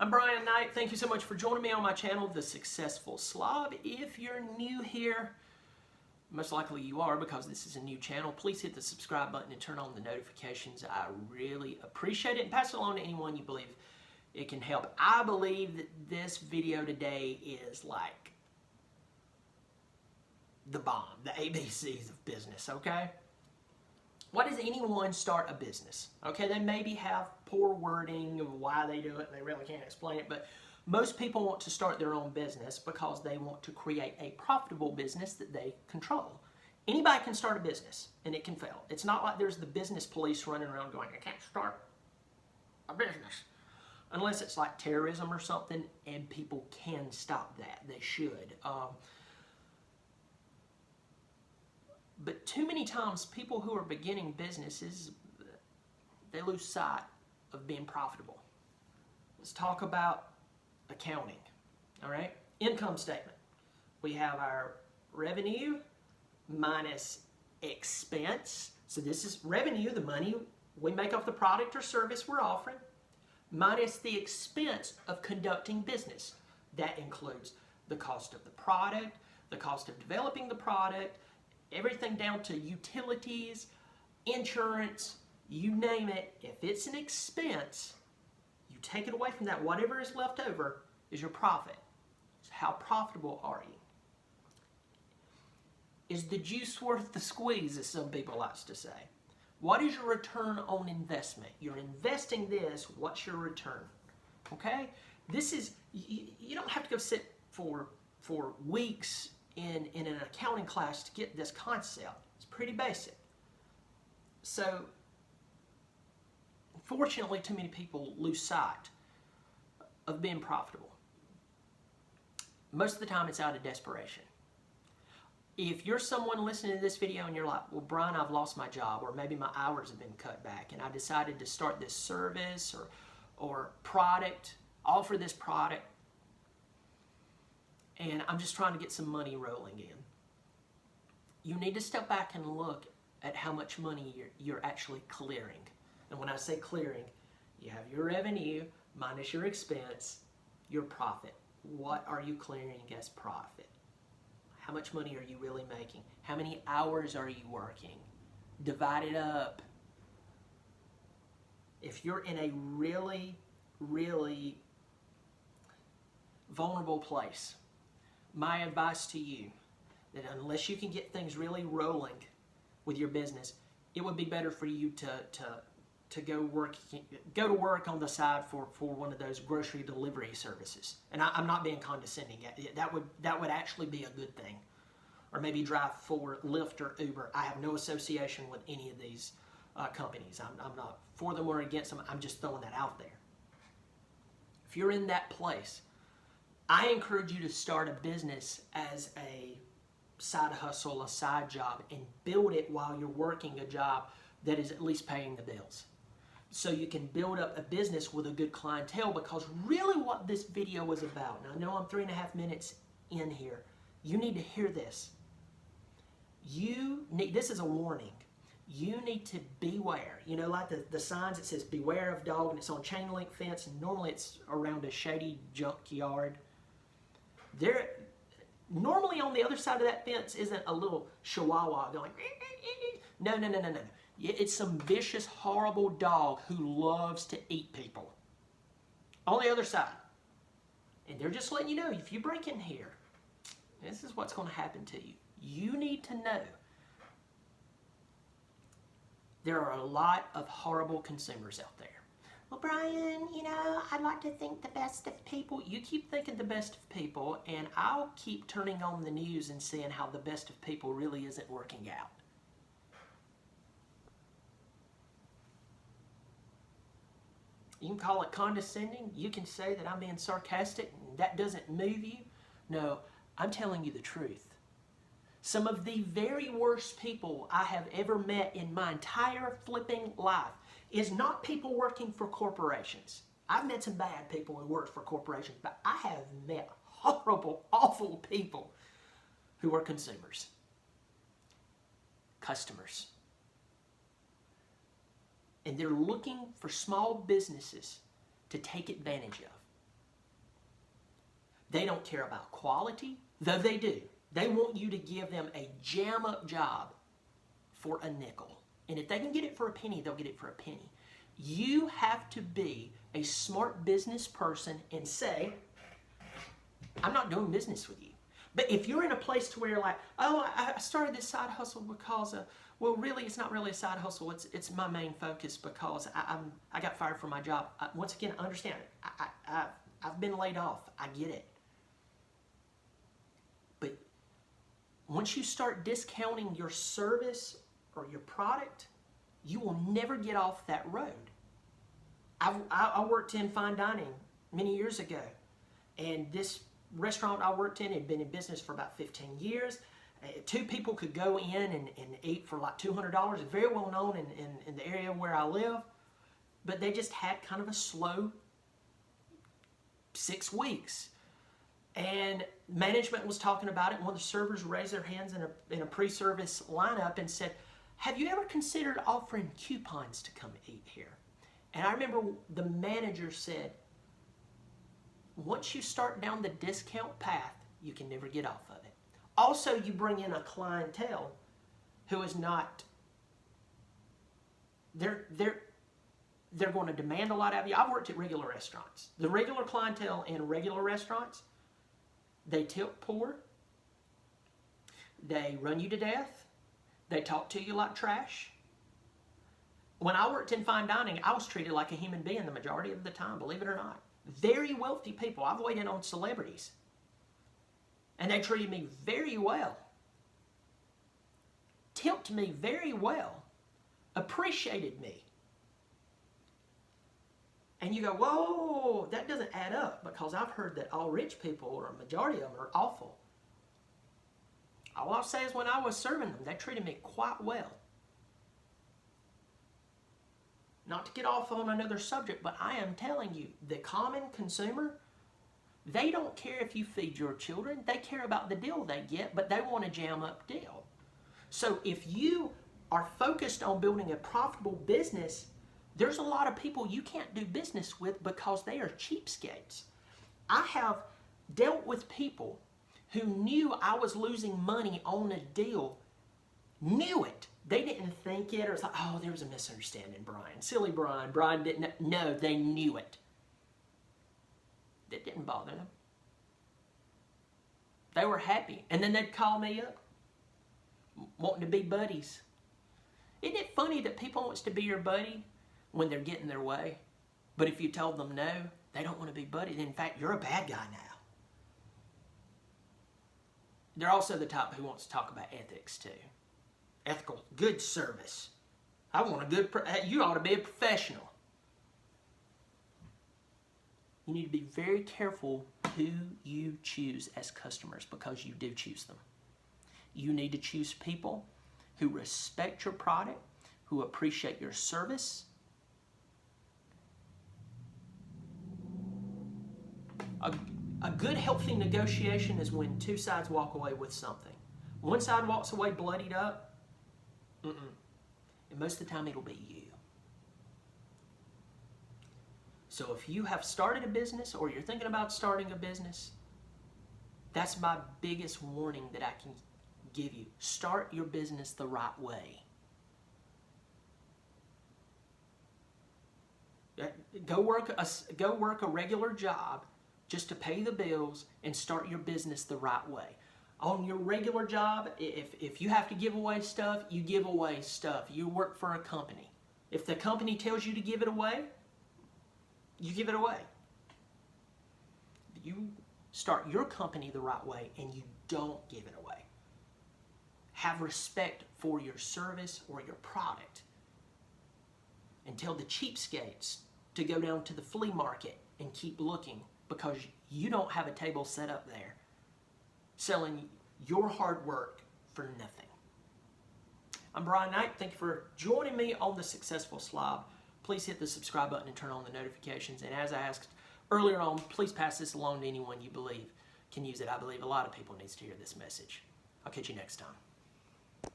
I'm Brian Knight. Thank you so much for joining me on my channel, The Successful Slob. If you're new here, most likely you are because this is a new channel, please hit the subscribe button and turn on the notifications. I really appreciate it, and pass it along to anyone you believe it can help. I believe that this video today is like the bomb, the ABCs of business, okay? Why does anyone start a business? Okay, they maybe have poor wording of why they do it, and they really can't explain it, but most people want to start their own business because they want to create a profitable business that they control. Anybody can start a business, and it can fail. It's not like there's the business police running around going, I can't start a business. Unless it's like terrorism or something, and people can stop that. They should. But too many times, people who are beginning businesses, they lose sight of being profitable. Let's talk about accounting, all right? Income statement. We have our revenue minus expense. So this is revenue, the money we make off the product or service we're offering, minus the expense of conducting business. That includes the cost of the product, the cost of developing the product, everything down to utilities, insurance, you name it. If it's an expense, you take it away from that. Whatever is left over is your profit. So how profitable are you? Is the juice worth the squeeze, as some people like to say? What is your return on investment? You're investing this, what's your return? Okay? This is, you don't have to go sit for weeks in an accounting class to get this concept. It's pretty basic. So, unfortunately, too many people lose sight of being profitable. Most of the time, it's out of desperation. If you're someone listening to this video and you're like, well, Brian, I've lost my job, or maybe my hours have been cut back, and I decided to start this service or product, offer this product, and I'm just trying to get some money rolling in. You need to step back and look at how much money you're actually clearing. And when I say clearing, you have your revenue minus your expense, your profit. What are you clearing as profit? How much money are you really making? How many hours are you working? Divide it up. If you're in a really, really vulnerable place, my advice to you, that unless you can get things really rolling with your business, it would be better for you to go to work on the side for one of those grocery delivery services. And I'm not being condescending. That would actually be a good thing. Or maybe drive for Lyft or Uber. I have no association with any of these companies. I'm not for them or against them. I'm just throwing that out there. If you're in that place, I encourage you to start a business as a side hustle, a side job, and build it while you're working a job that is at least paying the bills. So you can build up a business with a good clientele, because really what this video is about, and I know I'm 3.5 minutes in here, you need to hear this. This is a warning. You need to beware. You know, like the signs that says beware of dog, and it's on chain link fence, and normally it's around a shady junkyard. Normally on the other side of that fence isn't a little chihuahua going, no. It's some vicious, horrible dog who loves to eat people. On the other side. And they're just letting you know, if you break in here, this is what's going to happen to you. You need to know there are a lot of horrible consumers out there. Well, Brian, I'd like to think the best of people. You keep thinking the best of people, and I'll keep turning on the news and seeing how the best of people really isn't working out. You can call it condescending. You can say that I'm being sarcastic and that doesn't move you. No, I'm telling you the truth. Some of the very worst people I have ever met in my entire flipping life is not people working for corporations. I've met some bad people who work for corporations, but I have met horrible, awful people who are consumers, customers. And they're looking for small businesses to take advantage of. They don't care about quality, though they do. They want you to give them a jam-up job for a nickel. And if they can get it for a penny, they'll get it for a penny. You have to be a smart business person and say, I'm not doing business with you. But if you're in a place to where you're like, oh, I started this side hustle because, well, really, it's not really a side hustle. It's my main focus because I got fired from my job. Once again, I understand it. I've been laid off. I get it. But once you start discounting your service or your product, you will never get off that road. I worked in fine dining many years ago, and this restaurant I worked in had been in business for about 15 years. Two people could go in and eat for like $200. It's very well known in the area where I live, but they just had kind of a slow 6 weeks. And management was talking about it. One of the servers raised their hands in a pre-service lineup and said, have you ever considered offering coupons to come eat here? And I remember the manager said, once you start down the discount path, you can never get off of it. Also, you bring in a clientele who is not, they're going to demand a lot of you. I've worked at regular restaurants. The regular clientele in regular restaurants, they tip poor, they run you to death, they talk to you like trash. When I worked in fine dining, I was treated like a human being the majority of the time, believe it or not. Very wealthy people. I've waited on celebrities, and they treated me very well, tipped me very well, appreciated me. And you go, whoa, that doesn't add up, because I've heard that all rich people, or a majority of them, are awful. All I'll say is when I was serving them, they treated me quite well. Not to get off on another subject, but I am telling you, the common consumer, they don't care if you feed your children. They care about the deal they get, but they want a jam-up deal. So if you are focused on building a profitable business, there's a lot of people you can't do business with because they are cheapskates. I have dealt with people who knew I was losing money on a deal, knew it. They didn't think it, or it's like, oh, there was a misunderstanding, Brian. Silly Brian. Brian didn't. No, they knew it. It didn't bother them. They were happy. And then they'd call me up, wanting to be buddies. Isn't it funny that people want to be your buddy when they're getting their way? But if you told them no, they don't want to be buddies. In fact, you're a bad guy now. They're also the type who wants to talk about ethics too. Ethical, good service. I want a good, you ought to be a professional. You need to be very careful who you choose as customers, because you do choose them. You need to choose people who respect your product, who appreciate your service. A good, healthy negotiation is when two sides walk away with something. One side walks away bloodied up, and most of the time it'll be you. So if you have started a business, or you're thinking about starting a business, that's my biggest warning that I can give you. Start your business the right way. Go work a regular job just to pay the bills, and start your business the right way. On your regular job, if you have to give away stuff, you give away stuff. You work for a company. If the company tells you to give it away, you give it away. You start your company the right way, and you don't give it away. Have respect for your service or your product. And tell the cheapskates to go down to the flea market and keep looking, because you don't have a table set up there selling your hard work for nothing. I'm Brian Knight. Thank you for joining me on the Successful Slob. Please hit the subscribe button and turn on the notifications. And as I asked earlier on, please pass this along to anyone you believe can use it. I believe a lot of people need to hear this message. I'll catch you next time.